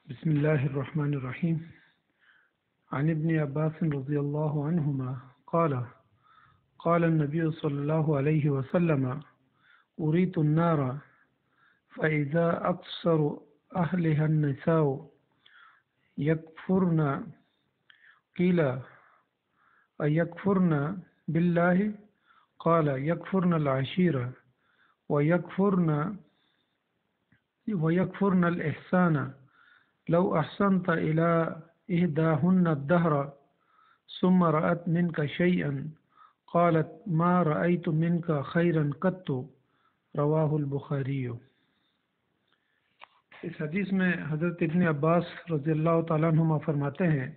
بسم الله الرحمن الرحيم. عن ابن عباس رضي الله عنهما قال قال النبي صلى الله عليه وسلم: أريت النار فإذا أكثر أهلها النساء يكفرن. قيل: أيكفرن بالله؟ قال: يكفرن العشيرة ويكفرن الإحسان. لو أحسنت إلى إحداهن الدهر ثم رأت منك شيئا قالت ما رأيت منك خيرا قط. رواہ البخاری. اس حدیث میں حضرت ابن عباس رضی اللہ تعالیٰ عنہما فرماتے ہیں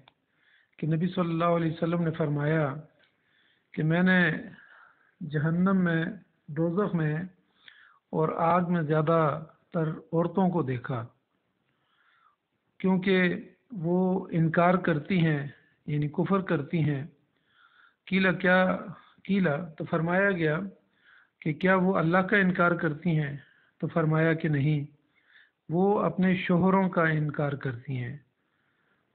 کہ نبی صلی اللہ علیہ وسلم نے فرمایا کہ میں نے جہنم میں، دوزخ میں اور آگ میں زیادہ تر عورتوں کو دیکھا، کیونکہ وہ انکار کرتی ہیں، یعنی کفر کرتی ہیں۔ کیلا تو فرمایا گیا کہ کیا وہ اللہ کا انکار کرتی ہیں؟ تو فرمایا کہ نہیں، وہ اپنے شوہروں کا انکار کرتی ہیں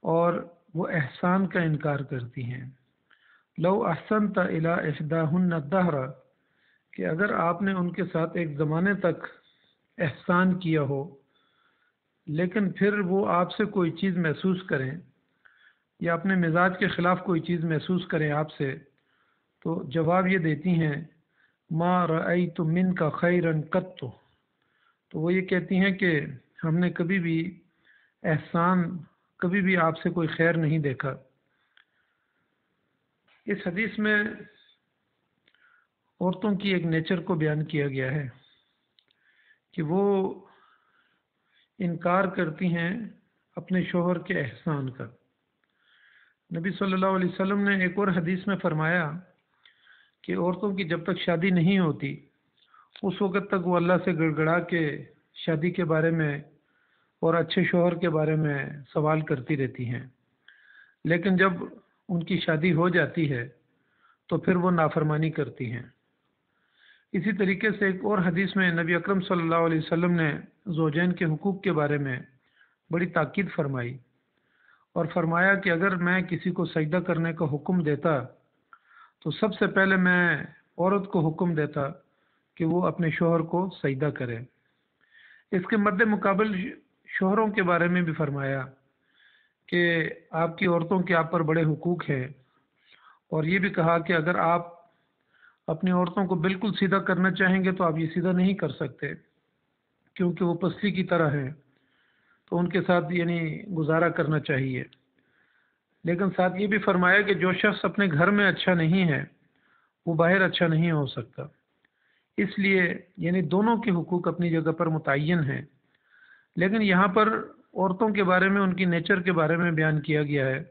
اور وہ احسان کا انکار کرتی ہیں۔ لو احسنت الی احداہن الدہر، کہ اگر آپ نے ان کے ساتھ ایک زمانے تک احسان کیا ہو، لیکن پھر وہ آپ سے کوئی چیز محسوس کریں یا اپنے مزاج کے خلاف کوئی چیز محسوس کریں آپ سے، تو جواب یہ دیتی ہیں ما رأیت منک خیرا قط، تو وہ یہ کہتی ہیں کہ ہم نے کبھی بھی آپ سے کوئی خیر نہیں دیکھا۔ اس حدیث میں عورتوں کی ایک نیچر کو بیان کیا گیا ہے کہ وہ انکار کرتی ہیں اپنے شوہر کے احسان کا۔ نبی صلی اللہ علیہ وسلم نے ایک اور حدیث میں فرمایا کہ عورتوں کی جب تک شادی نہیں ہوتی اس وقت تک وہ اللہ سے گڑ گڑا کے شادی کے بارے میں اور اچھے شوہر کے بارے میں سوال کرتی رہتی ہیں، لیکن جب ان کی شادی ہو جاتی ہے تو پھر وہ نافرمانی کرتی ہیں۔ اسی طریقے سے ایک اور حدیث میں نبی اکرم صلی اللہ علیہ وسلم نے زوجین کے حقوق کے بارے میں بڑی تاکید فرمائی اور فرمایا کہ اگر میں کسی کو سجدہ کرنے کا حکم دیتا تو سب سے پہلے میں عورت کو حکم دیتا کہ وہ اپنے شوہر کو سجدہ کرے۔ اس کے مد مقابل شوہروں کے بارے میں بھی فرمایا کہ آپ کی عورتوں کے آپ پر بڑے حقوق ہیں، اور یہ بھی کہا کہ اگر آپ اپنی عورتوں کو بالکل سیدھا کرنا چاہیں گے تو آپ یہ سیدھا نہیں کر سکتے، کیونکہ وہ پسلی کی طرح ہیں، تو ان کے ساتھ یعنی گزارا کرنا چاہیے۔ لیکن ساتھ یہ بھی فرمایا کہ جو شخص اپنے گھر میں اچھا نہیں ہے وہ باہر اچھا نہیں ہو سکتا۔ اس لیے یعنی دونوں کے حقوق اپنی جگہ پر متعین ہیں، لیکن یہاں پر عورتوں کے بارے میں، ان کی نیچر کے بارے میں بیان کیا گیا ہے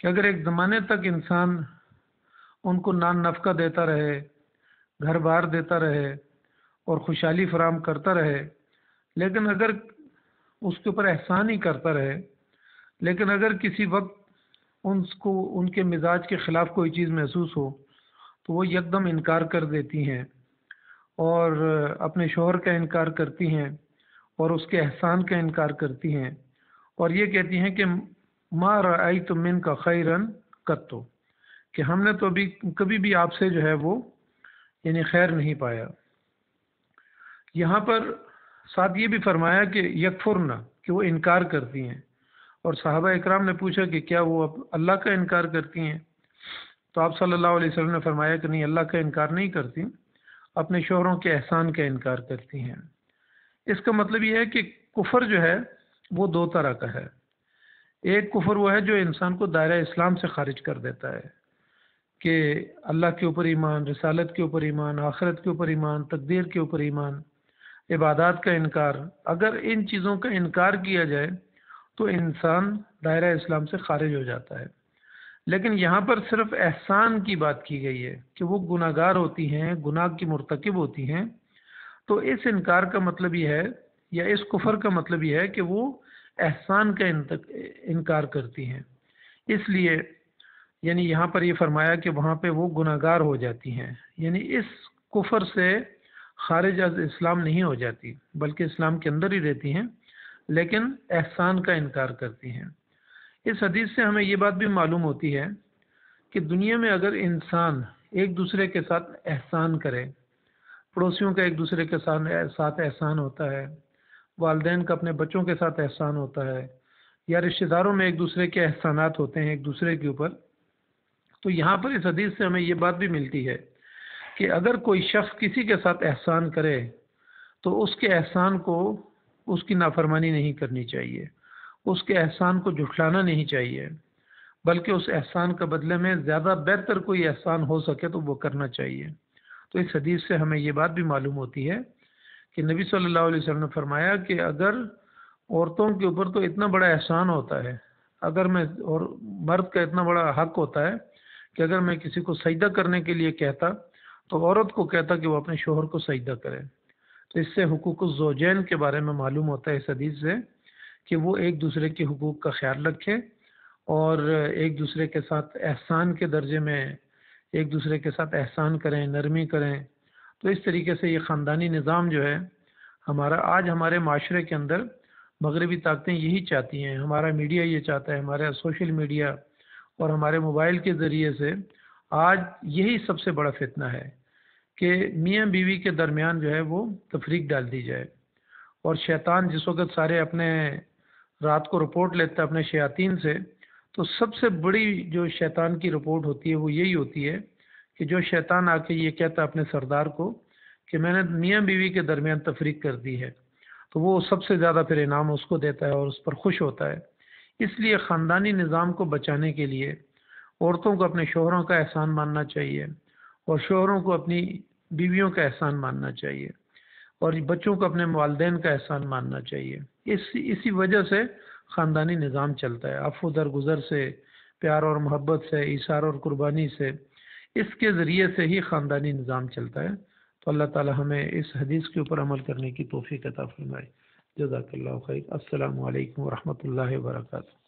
کہ اگر ایک زمانے تک انسان ان کو نان نفقہ دیتا رہے، گھر بار دیتا رہے اور خوشحالی فراہم کرتا رہے، لیکن اگر اس کے اوپر احسان ہی کرتا رہے، لیکن اگر کسی وقت ان کے مزاج کے خلاف کوئی چیز محسوس ہو تو وہ یکدم انکار کر دیتی ہیں اور اپنے شوہر کا انکار کرتی ہیں اور اس کے احسان کا انکار کرتی ہیں، اور یہ کہتی ہیں کہ ما رأیت منک خیرا قط، کہ ہم نے تو کبھی بھی آپ سے جو ہے وہ یعنی خیر نہیں پایا۔ یہاں پر ساتھ یہ بھی فرمایا کہ یکفرن، کہ وہ انکار کرتی ہیں، اور صحابہ اکرام نے پوچھا کہ کیا وہ اللہ کا انکار کرتی ہیں؟ تو آپ صلی اللہ علیہ وسلم نے فرمایا کہ نہیں، اللہ کا انکار نہیں کرتی، اپنے شوہروں کے احسان کا انکار کرتی ہیں۔ اس کا مطلب یہ ہے کہ کفر جو ہے وہ دو طرح کا ہے۔ ایک کفر وہ ہے جو انسان کو دائرہ اسلام سے خارج کر دیتا ہے، کہ اللہ کے اوپر ایمان، رسالت کے اوپر ایمان، آخرت کے اوپر ایمان، تقدیر کے اوپر ایمان، عبادات کا انکار۔ اگر ان چیزوں کا انکار کیا جائے تو انسان دائرہ اسلام سے خارج ہو جاتا ہے۔ لیکن یہاں پر صرف احسان کی بات کی گئی ہے کہ وہ گناہ گار ہوتی ہیں، گناہ کی مرتکب ہوتی ہیں، تو اس انکار کا مطلب یہ ہے، یا اس کفر کا مطلب یہ ہے کہ وہ احسان کا انکار کرتی ہیں۔ اس لیے یعنی یہاں پر یہ فرمایا کہ وہاں پہ وہ گناہ گار ہو جاتی ہیں، یعنی اس کفر سے خارج از اسلام نہیں ہو جاتی بلکہ اسلام کے اندر ہی رہتی ہیں، لیکن احسان کا انکار کرتی ہیں۔ اس حدیث سے ہمیں یہ بات بھی معلوم ہوتی ہے کہ دنیا میں اگر انسان ایک دوسرے کے ساتھ احسان کرے، پڑوسیوں کا ایک دوسرے کے ساتھ احسان ہوتا ہے، والدین کا اپنے بچوں کے ساتھ احسان ہوتا ہے، یا رشتہ داروں میں ایک دوسرے کے احسانات ہوتے ہیں ایک دوسرے کے اوپر، تو یہاں پر اس حدیث سے ہمیں یہ بات بھی ملتی ہے کہ اگر کوئی شخص کسی کے ساتھ احسان کرے تو اس کے احسان کو، اس کی نافرمانی نہیں کرنی چاہیے، اس کے احسان کو جھٹلانا نہیں چاہیے، بلکہ اس احسان کا بدلے میں زیادہ بہتر کوئی احسان ہو سکے تو وہ کرنا چاہیے۔ تو اس حدیث سے ہمیں یہ بات بھی معلوم ہوتی ہے کہ نبی صلی اللہ علیہ وسلم نے فرمایا کہ اگر عورتوں کے اوپر تو اتنا بڑا احسان ہوتا ہے، اگر میں، اور مرد کا اتنا بڑا حق ہوتا ہے کہ اگر میں کسی کو سجدہ کرنے کے لیے کہتا تو عورت کو کہتا کہ وہ اپنے شوہر کو سجدہ کرے۔ تو اس سے حقوق الزوجین کے بارے میں معلوم ہوتا ہے اس حدیث سے کہ وہ ایک دوسرے کے حقوق کا خیال رکھیں اور ایک دوسرے کے ساتھ احسان کے درجے میں ایک دوسرے کے ساتھ احسان کریں، نرمی کریں۔ تو اس طریقے سے یہ خاندانی نظام جو ہے ہمارا، آج ہمارے معاشرے کے اندر مغربی طاقتیں یہی چاہتی ہیں، ہمارا میڈیا یہ چاہتا ہے، ہمارا سوشل میڈیا اور ہمارے موبائل کے ذریعے سے آج یہی سب سے بڑا فتنہ ہے کہ میاں بیوی کے درمیان جو ہے وہ تفریق ڈال دی جائے، اور شیطان جس وقت سارے اپنے رات کو رپورٹ لیتا ہے اپنے شیاطین سے، تو سب سے بڑی جو شیطان کی رپورٹ ہوتی ہے وہ یہی ہوتی ہے کہ جو شیطان آ کے یہ کہتا ہے اپنے سردار کو کہ میں نے میاں بیوی کے درمیان تفریق کر دی ہے، تو وہ سب سے زیادہ پھر انعام اس کو دیتا ہے اور اس پر خوش ہوتا ہے۔ اس لیے خاندانی نظام کو بچانے کے لیے عورتوں کو اپنے شوہروں کا احسان ماننا چاہیے اور شوہروں کو اپنی بیویوں کا احسان ماننا چاہیے اور بچوں کو اپنے والدین کا احسان ماننا چاہیے۔ اسی وجہ سے خاندانی نظام چلتا ہے، عفو درگزر سے، پیار اور محبت سے، ایثار اور قربانی سے، اس کے ذریعے سے ہی خاندانی نظام چلتا ہے۔ تو اللہ تعالی ہمیں اس حدیث کے اوپر عمل کرنے کی توفیق عطا فرمائے۔ جزاک اللہ خیر۔ السلام علیکم ورحمۃ اللہ وبرکاتہ۔